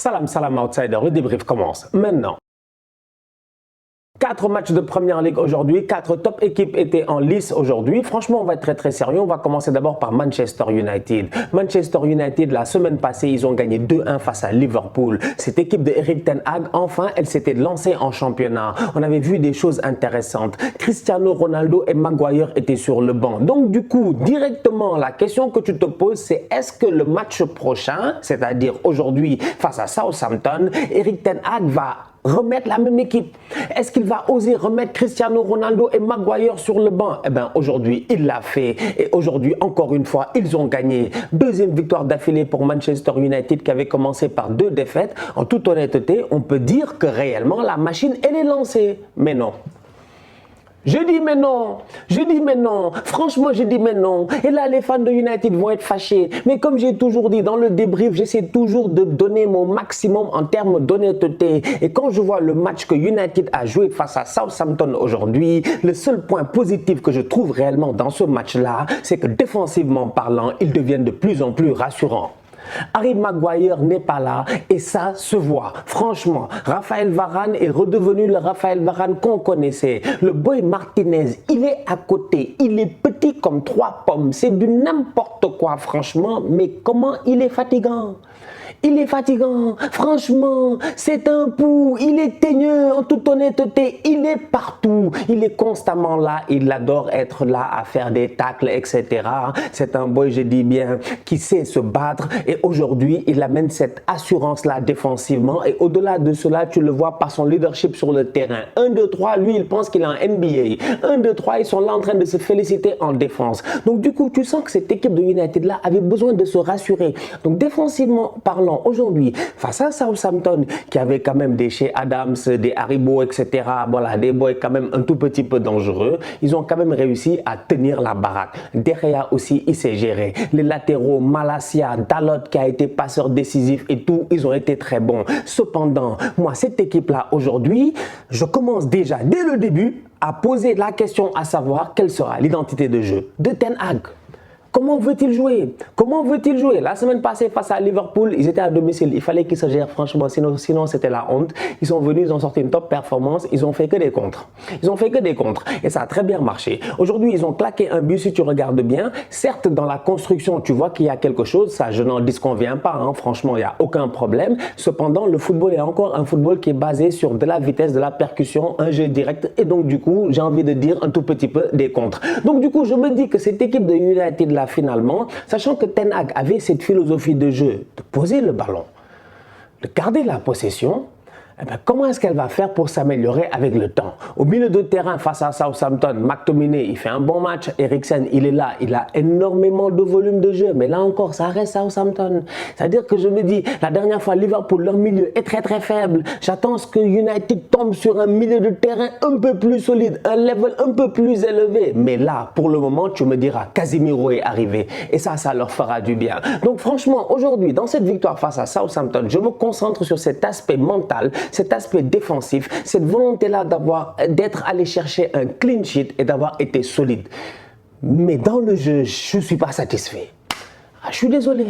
Salam, salam outsider, le débrief commence maintenant. 4 matchs de première ligue aujourd'hui, 4 top équipes étaient en lice aujourd'hui. Franchement, on va être très sérieux. On va commencer d'abord par Manchester United. Manchester United, la semaine passée, ils ont gagné 2-1 face à Liverpool. Cette équipe de Erik ten Hag, enfin, elle s'était lancée en championnat. On avait vu des choses intéressantes. Cristiano Ronaldo et Maguire étaient sur le banc. Donc, du coup, directement, la question que tu te poses, c'est est-ce que le match prochain, c'est-à-dire aujourd'hui face à Southampton, Erik ten Hag va remettre la même équipe? Est-ce qu'il va oser remettre Cristiano Ronaldo et Maguire sur le banc? Eh bien, aujourd'hui, il l'a fait. Et aujourd'hui, encore une fois, ils ont gagné. Deuxième victoire d'affilée pour Manchester United qui avait commencé par 2 défaites. En toute honnêteté, on peut dire que réellement, la machine, elle est lancée. Mais non. Je dis mais non, franchement je dis mais non. Et là les fans de United vont être fâchés. Mais comme j'ai toujours dit dans le débrief, j'essaie toujours de donner mon maximum en termes d'honnêteté. Et quand je vois le match que United a joué face à Southampton aujourd'hui, le seul point positif que je trouve réellement dans ce match-là, c'est que défensivement parlant, ils deviennent de plus en plus rassurants. Harry Maguire n'est pas là et ça se voit. Franchement, Raphaël Varane est redevenu le Raphaël Varane qu'on connaissait. Le boy Martinez, il est à côté. Il est petit comme 3 pommes. C'est du n'importe quoi, franchement. Mais comment il est fatigant. Il est fatigant, franchement, c'est un pou, il est teigneux, en toute honnêteté, il est partout, il est constamment là, il adore être là à faire des tacles, etc. C'est un boy, je dis bien, qui sait se battre et aujourd'hui, il amène cette assurance-là défensivement et au-delà de cela, tu le vois par son leadership sur le terrain. 1, 2, 3, lui, il pense qu'il est en NBA. 1, 2, 3, ils sont là en train de se féliciter en défense. Donc du coup, tu sens que cette équipe de United-là avait besoin de se rassurer. Donc défensivement parlant, aujourd'hui, face à Southampton, qui avait quand même des Shea Adams, des Haribo, etc., voilà, des boys quand même un tout petit peu dangereux, ils ont quand même réussi à tenir la baraque. Derrière aussi, il s'est géré. Les latéraux, Malacia, Dalot, qui a été passeur décisif et tout, ils ont été très bons. Cependant, moi, cette équipe-là, aujourd'hui, je commence déjà, dès le début, à poser la question à savoir quelle sera l'identité de jeu de Ten Hag. Comment veut-il jouer? Comment veut-il jouer? La semaine passée, face à Liverpool, ils étaient à domicile. Il fallait qu'ils se gèrent, franchement, sinon c'était la honte. Ils sont venus, ils ont sorti une top performance. Ils ont fait que des contres. Ils ont fait que des contres. Et ça a très bien marché. Aujourd'hui, ils ont claqué un but, si tu regardes bien. Certes, dans la construction, tu vois qu'il y a quelque chose. Ça, je n'en disconviens pas. Hein. Franchement, il n'y a aucun problème. Cependant, le football est encore un football qui est basé sur de la vitesse, de la percussion, un jeu direct. Et donc, du coup, j'ai envie de dire un tout petit peu des contres. Donc, du coup, je me dis que cette équipe de United là, finalement, sachant que Ten Hag avait cette philosophie de jeu de poser le ballon, de garder la possession, eh bien, comment est-ce qu'elle va faire pour s'améliorer avec le temps? Au milieu de terrain, face à Southampton, McTominay, il fait un bon match. Eriksen, il est là, il a énormément de volume de jeu. Mais là encore, ça reste Southampton. C'est-à-dire que je me dis, la dernière fois, Liverpool, leur milieu est très faible. J'attends que United tombe sur un milieu de terrain un peu plus solide, un level un peu plus élevé. Mais là, pour le moment, tu me diras, Casemiro est arrivé. Et ça leur fera du bien. Donc franchement, aujourd'hui, dans cette victoire face à Southampton, je me concentre sur cet aspect mental, cet aspect défensif, cette volonté-là d'être allé chercher un clean sheet et d'avoir été solide. Mais dans le jeu, je ne suis pas satisfait. Je suis désolé.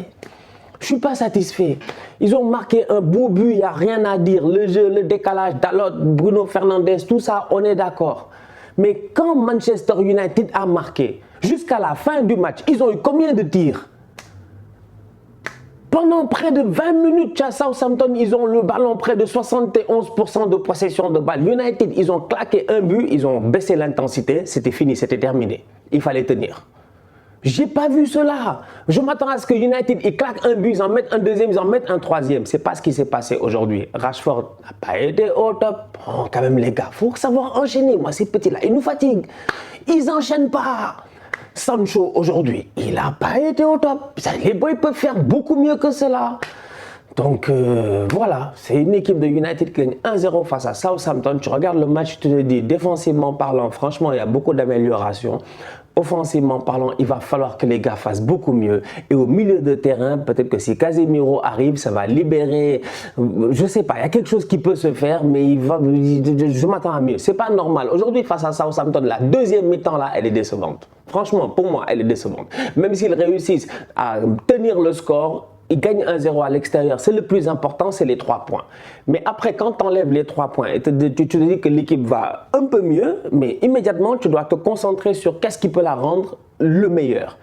Je ne suis pas satisfait. Ils ont marqué un beau but, il n'y a rien à dire. Le jeu, le décalage, Dalot, Bruno Fernandes, tout ça, on est d'accord. Mais quand Manchester United a marqué, jusqu'à la fin du match, ils ont eu combien de tirs? Pendant près de 20 minutes, à Southampton, ils ont le ballon près de 71% de possession de balle. United, ils ont claqué un but, ils ont baissé l'intensité, c'était fini, c'était terminé. Il fallait tenir. J'ai pas vu cela. Je m'attends à ce que United, ils claquent un but, ils en mettent un deuxième, ils en mettent un troisième. C'est pas ce qui s'est passé aujourd'hui. Rashford n'a pas été au top. Oh, quand même, les gars, faut savoir enchaîner. Moi, ces petits-là, ils nous fatiguent. Ils enchaînent pas. Sancho, aujourd'hui, il n'a pas été au top. Les boys peuvent faire beaucoup mieux que cela. Donc voilà, c'est une équipe de United qui gagne 1-0 face à Southampton. Tu regardes le match, tu te dis, défensivement parlant, franchement, il y a beaucoup d'améliorations. Offensivement parlant, il va falloir que les gars fassent beaucoup mieux. Et au milieu de terrain, peut-être que si Casemiro arrive, ça va libérer. Je sais pas, il y a quelque chose qui peut se faire, mais je m'attends à mieux. C'est pas normal. Aujourd'hui, face à Southampton, la deuxième mi-temps là, elle est décevante. Franchement, pour moi, elle est décevante. Même s'ils réussissent à tenir le score, Ils gagnent 1-0 à l'extérieur. C'est le plus important, c'est les 3 points. Mais après, quand tu enlèves les 3 points et tu te dis que l'équipe va un peu mieux, mais immédiatement, tu dois te concentrer sur qu'est-ce qui peut la rendre le meilleur.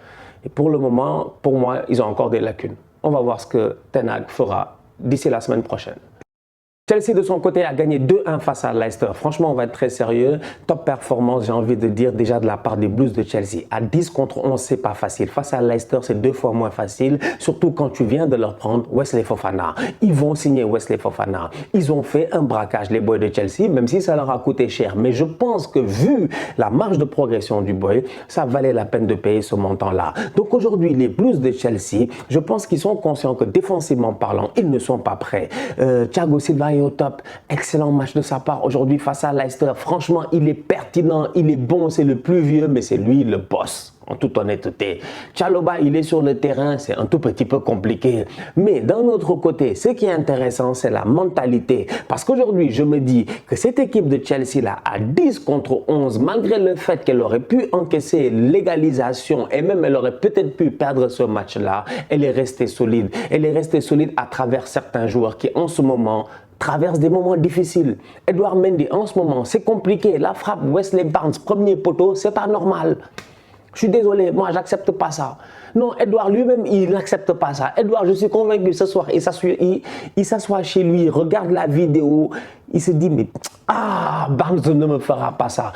Et pour le moment, pour moi, ils ont encore des lacunes. On va voir ce que Ten Hag fera d'ici la semaine prochaine. Chelsea, de son côté, a gagné 2-1 face à Leicester. Franchement, on va être très sérieux. Top performance, j'ai envie de dire, déjà de la part des Blues de Chelsea. À 10 contre 11, c'est pas facile. Face à Leicester, c'est 2 fois moins facile. Surtout quand tu viens de leur prendre Wesley Fofana. Ils vont signer Wesley Fofana. Ils ont fait un braquage, les boys de Chelsea, même si ça leur a coûté cher. Mais je pense que vu la marge de progression du boy, ça valait la peine de payer ce montant-là. Donc aujourd'hui, les Blues de Chelsea, je pense qu'ils sont conscients que défensivement parlant, ils ne sont pas prêts. Thiago Silva au top, excellent match de sa part aujourd'hui face à Leicester. Franchement, il est pertinent, il est bon, c'est le plus vieux, mais c'est lui le boss. En toute honnêteté, Chalobah, il est sur le terrain, c'est un tout petit peu compliqué. Mais d'un autre côté, ce qui est intéressant, c'est la mentalité. Parce qu'aujourd'hui, je me dis que cette équipe de Chelsea-là, à 10 contre 11, malgré le fait qu'elle aurait pu encaisser l'égalisation et même elle aurait peut-être pu perdre ce match-là, elle est restée solide. Elle est restée solide à travers certains joueurs qui, en ce moment, traverse des moments difficiles. Edouard Mendy, en ce moment, c'est compliqué. La frappe Wesley Barnes, premier poteau, c'est pas normal. Je suis désolé, moi, j'accepte pas ça. Non, Edouard lui-même, il n'accepte pas ça. Edouard, je suis convaincu, ce soir, il s'assoit chez lui, il regarde la vidéo, il se dit, mais Barnes ne me fera pas ça.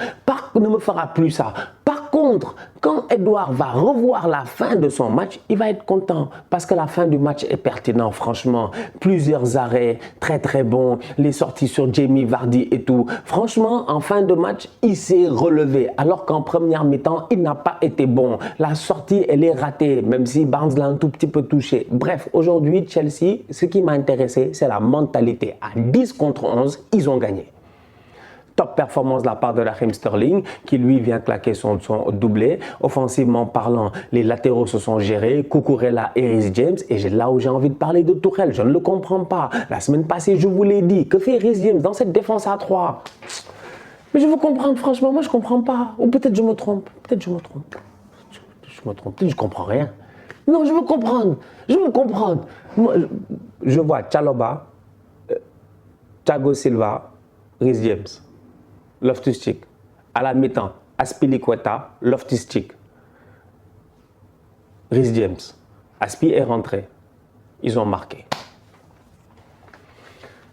Ne me fera plus ça. Par contre, quand Edouard va revoir la fin de son match, il va être content parce que la fin du match est pertinente, franchement. Plusieurs arrêts, très très bons, les sorties sur Jamie Vardy et tout. Franchement, en fin de match, il s'est relevé alors qu'en première mi-temps, il n'a pas été bon. La sortie, elle est ratée, même si Barnes l'a un tout petit peu touché. Bref, aujourd'hui, Chelsea, ce qui m'a intéressé, c'est la mentalité. À 10 contre 11, ils ont gagné. Top performance de la part de Raheem Sterling qui lui vient claquer son doublé. Offensivement parlant, les latéraux se sont gérés, Cucurella et Reece James. Et là où j'ai envie de parler de Tuchel, je ne le comprends pas. La semaine passée, je vous l'ai dit, que fait Reece James dans cette défense à 3? Mais je veux comprendre, franchement, moi je ne comprends pas. Ou peut-être je me trompe, peut-être je me trompe. Je me trompe, peut-être je ne comprends rien. Non, je veux comprendre, je veux comprendre. Moi, je vois Chalobah, Thiago Silva, Reece James. Loftus-Cheek. À la mi-temps, Azpilicueta, Loftus-Cheek. Reece James. Aspi est rentré. Ils ont marqué.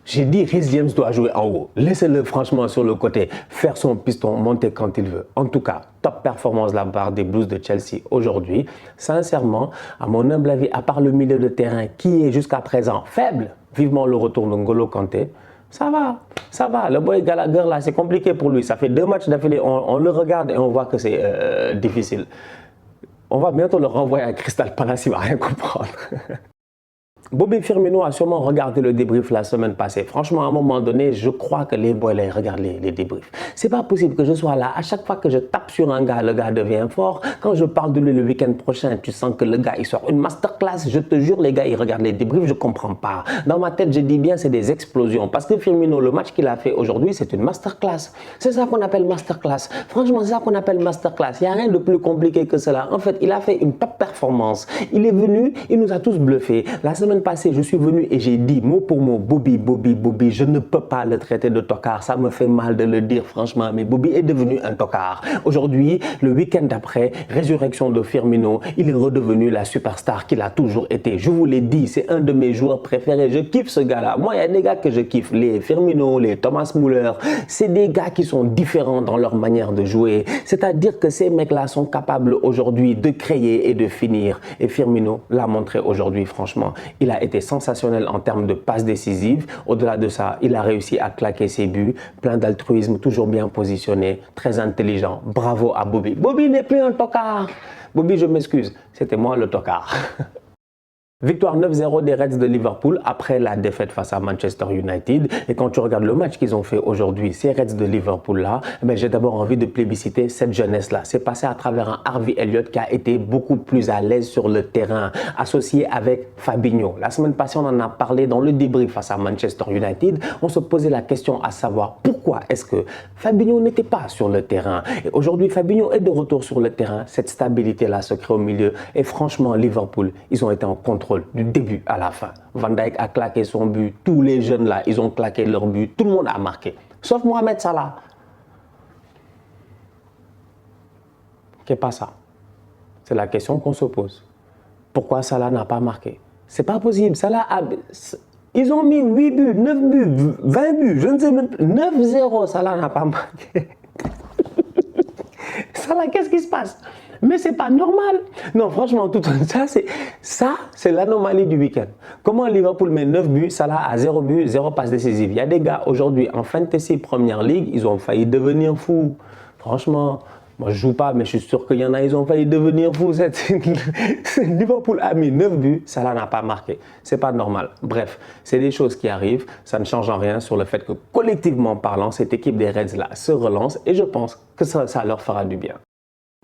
J'ai dit Reece James doit jouer en haut. Laissez-le franchement sur le côté, faire son piston, monter quand il veut. En tout cas, top performance de la part des Blues de Chelsea aujourd'hui. Sincèrement, à mon humble avis, à part le milieu de terrain qui est jusqu'à présent faible, vivement le retour de N'Golo Kanté, ça va, ça va. Le boy Gallagher, là, c'est compliqué pour lui. Ça fait 2 matchs d'affilée. On le regarde et on voit que c'est difficile. On va bientôt le renvoyer à Crystal Palace, il ne va rien comprendre. Bobby Firmino a sûrement regardé le débrief la semaine passée. Franchement, à un moment donné, je crois que les boys regardent les débriefs. C'est pas possible que je sois là. À chaque fois que je tape sur un gars, le gars devient fort. Quand je parle de lui le week-end prochain, tu sens que le gars, il sort une masterclass. Je te jure, les gars, ils regardent les débriefs. Je comprends pas. Dans ma tête, je dis bien, c'est des explosions. Parce que Firmino, le match qu'il a fait aujourd'hui, c'est une masterclass. C'est ça qu'on appelle masterclass. Franchement, c'est ça qu'on appelle masterclass. Il n'y a rien de plus compliqué que cela. En fait, il a fait une top performance. Il est venu, il nous a tous bluffés. La semaine passée, je suis venu et j'ai dit mot pour mot, Bobby, je ne peux pas le traiter de tocard. Ça me fait mal de le dire, franchement, mais Bobby est devenu un tocard. Aujourd'hui, le week-end d'après, résurrection de Firmino, il est redevenu la superstar qu'il a toujours été. Je vous l'ai dit, c'est un de mes joueurs préférés. Je kiffe ce gars-là. Moi, il y a des gars que je kiffe. Les Firmino, les Thomas Müller, c'est des gars qui sont différents dans leur manière de jouer. C'est-à-dire que ces mecs-là sont capables aujourd'hui de créer et de finir. Et Firmino l'a montré aujourd'hui, franchement. Il a été sensationnel en termes de passes décisives. Au-delà de ça, il a réussi à claquer ses buts. Plein d'altruisme, toujours bien positionné, très intelligent. Bravo à Bobby. Bobby n'est plus un tocard. Bobby, je m'excuse, c'était moi le tocard. Victoire 9-0 des Reds de Liverpool après la défaite face à Manchester United. Et quand tu regardes le match qu'ils ont fait aujourd'hui, ces Reds de Liverpool-là, j'ai d'abord envie de plébisciter cette jeunesse-là. C'est passé à travers un Harvey Elliott qui a été beaucoup plus à l'aise sur le terrain, associé avec Fabinho. La semaine passée, on en a parlé dans le débrief face à Manchester United. On se posait la question à savoir pourquoi est-ce que Fabinho n'était pas sur le terrain. Et aujourd'hui, Fabinho est de retour sur le terrain. Cette stabilité-là se crée au milieu. Et franchement, Liverpool, ils ont été en contrôle contrôle du début à la fin. Van Dijk a claqué son but. Tous les jeunes là, ils ont claqué leur but. Tout le monde a marqué. Sauf Mohamed Salah. Qu'est-ce pas ça? C'est la question qu'on se pose. Pourquoi Salah n'a pas marqué? C'est pas possible. Salah a... Ils ont mis 8 buts, 9 buts, 20 buts, je ne sais même plus. 9-0, Salah n'a pas marqué. Salah, qu'est-ce qui se passe? Mais c'est pas normal. Non, franchement, tout ça, c'est l'anomalie du week-end. Comment Liverpool met 9 buts, Salah a 0 but, 0 passe décisive. Il y a des gars aujourd'hui en Fantasy Premier League, ils ont failli devenir fous. Franchement, moi je joue pas, mais je suis sûr qu'il y en a, ils ont failli devenir fous. Liverpool a mis 9 buts, Salah n'a pas marqué. C'est pas normal. Bref, c'est des choses qui arrivent. Ça ne change en rien sur le fait que collectivement parlant, cette équipe des Reds là se relance et je pense que ça leur fera du bien.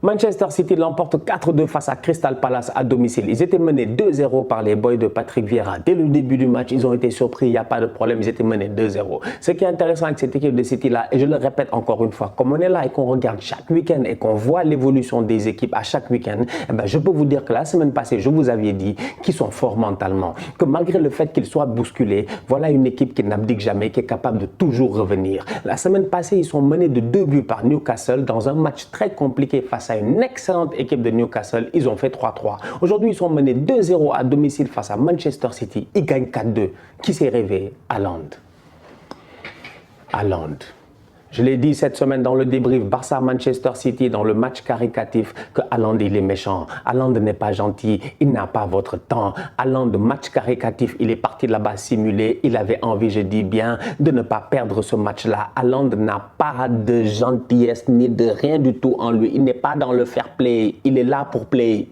Manchester City l'emporte 4-2 face à Crystal Palace à domicile. Ils étaient menés 2-0 par les boys de Patrick Vieira. Dès le début du match, ils ont été surpris, il n'y a pas de problème, ils étaient menés 2-0. Ce qui est intéressant avec cette équipe de City-là, et je le répète encore une fois, comme on est là et qu'on regarde chaque week-end et qu'on voit l'évolution des équipes à chaque week-end, eh ben, je peux vous dire que la semaine passée, je vous avais dit qu'ils sont forts mentalement, que malgré le fait qu'ils soient bousculés, voilà une équipe qui n'abdique jamais, qui est capable de toujours revenir. La semaine passée, ils sont menés de 2 buts par Newcastle dans un match très compliqué face à une excellente équipe de Newcastle. Ils ont fait 3-3. Aujourd'hui, ils sont menés 2-0 à domicile face à Manchester City. Ils gagnent 4-2. Qui s'est réveillé? Haaland. Haaland. Je l'ai dit cette semaine dans le débrief Barça-Manchester City dans le match caricatif que Haaland il est méchant. Haaland n'est pas gentil, il n'a pas votre temps. Haaland, match caricatif, il est parti là-bas simuler. Il avait envie, je dis bien, de ne pas perdre ce match-là. Haaland n'a pas de gentillesse ni de rien du tout en lui. Il n'est pas dans le fair play, il est là pour play.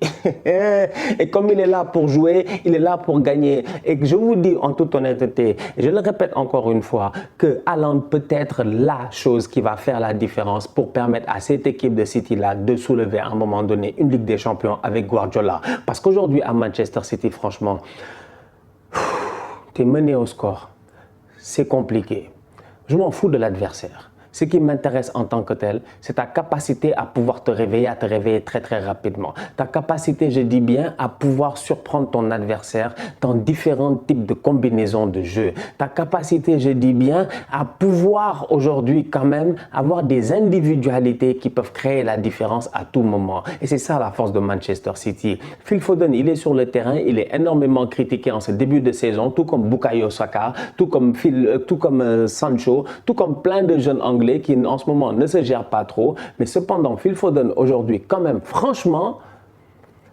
Et comme il est là pour jouer, il est là pour gagner. Et je vous dis en toute honnêteté, je le répète encore une fois, que Haaland peut être la chose qui va faire la différence pour permettre à cette équipe de City-là de soulever à un moment donné une Ligue des Champions avec Guardiola. Parce qu'aujourd'hui à Manchester City, franchement, tu es mené au score. C'est compliqué. Je m'en fous de l'adversaire. Ce qui m'intéresse en tant que tel, c'est ta capacité à pouvoir te réveiller, à te réveiller très très rapidement. Ta capacité, je dis bien, à pouvoir surprendre ton adversaire dans différents types de combinaisons de jeu. Ta capacité, je dis bien, à pouvoir aujourd'hui quand même avoir des individualités qui peuvent créer la différence à tout moment. Et c'est ça la force de Manchester City. Phil Foden, il est sur le terrain, il est énormément critiqué en ce début de saison, tout comme Bukayo Saka, tout comme Sancho, tout comme plein de jeunes anglais qui en ce moment ne se gèrent pas trop, mais cependant Phil Foden aujourd'hui quand même franchement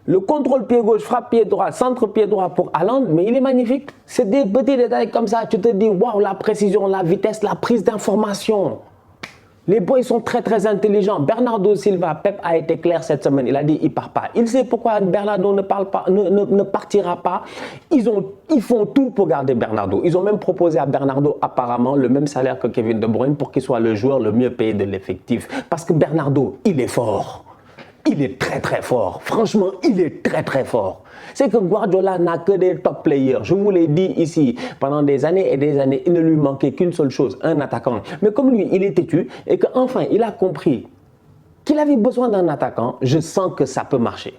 le contrôle pied gauche, frappe pied droit, centre pied droit pour Haaland, mais il est magnifique. C'est des petits détails comme ça, tu te dis waouh, la précision, la vitesse, la prise d'information. Les boys sont très très intelligents. Bernardo Silva, Pep a été clair cette semaine, il a dit il part pas. Il sait pourquoi Bernardo ne partira pas. Ils font tout pour garder Bernardo. Ils ont même proposé à Bernardo apparemment le même salaire que Kevin De Bruyne pour qu'il soit le joueur le mieux payé de l'effectif. Parce que Bernardo, il est fort. Il est très très fort. Franchement, il est très très fort. C'est que Guardiola n'a que des top players. Je vous l'ai dit ici, pendant des années et des années, il ne lui manquait qu'une seule chose, un attaquant. Mais comme lui, il est têtu et qu'enfin, il a compris qu'il avait besoin d'un attaquant, je sens que ça peut marcher.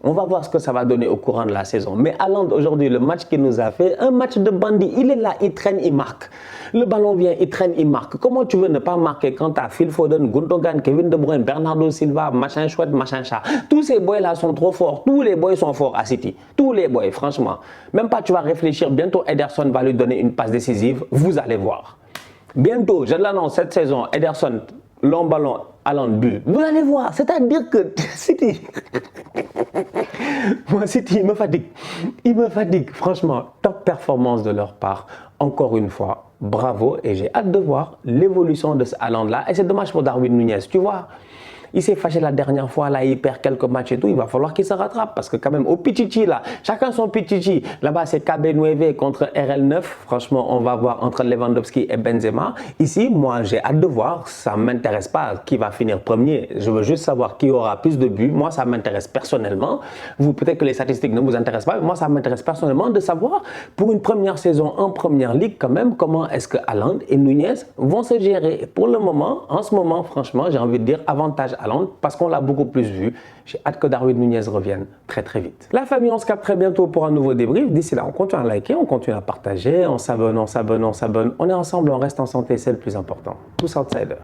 On va voir ce que ça va donner au courant de la saison. Mais Haaland, aujourd'hui, le match qu'il nous a fait, un match de bandit, il est là, il traîne, il marque. Le ballon vient, il traîne, il marque. Comment tu veux ne pas marquer quand tu as Phil Foden, Gundogan, Kevin De Bruyne, Bernardo Silva, machin chouette, machin chat. Tous ces boys-là sont trop forts. Tous les boys sont forts à City. Tous les boys, franchement. Même pas, tu vas réfléchir. Bientôt, Ederson va lui donner une passe décisive. Vous allez voir. Bientôt, je l'annonce, cette saison, Ederson, long ballon, Haaland, but. Vous allez voir. C'est-à-dire que City... Moi, City, il me fatigue. Il me fatigue. Franchement, top performance de leur part. Encore une fois, bravo. Et j'ai hâte de voir l'évolution de ce Haaland-là. Et c'est dommage pour Darwin Nunez. Tu vois, il s'est fâché la dernière fois, là, il perd quelques matchs et tout. Il va falloir qu'il se rattrape parce que quand même, au Pichichi, là, chacun son Pichichi. Là-bas, c'est KB9 contre RL9. Franchement, on va voir entre Lewandowski et Benzema. Ici, moi, j'ai hâte de voir. Ça ne m'intéresse pas qui va finir premier. Je veux juste savoir qui aura plus de buts. Moi, ça m'intéresse personnellement. Vous, peut-être que les statistiques ne vous intéressent pas, mais moi, ça m'intéresse personnellement de savoir, pour une première saison en première ligue, quand même, comment est-ce que Haaland et Nunez vont se gérer. Pour le moment, en ce moment, franchement, j'ai envie de dire avantage Haaland parce qu'on l'a beaucoup plus vu. J'ai hâte que Darwin Nunez revienne très très vite. La famille, on se capte très bientôt pour un nouveau débrief. D'ici là, on continue à liker, on continue à partager, on s'abonne. On est ensemble, on reste en santé, c'est le plus important. Tous outsiders.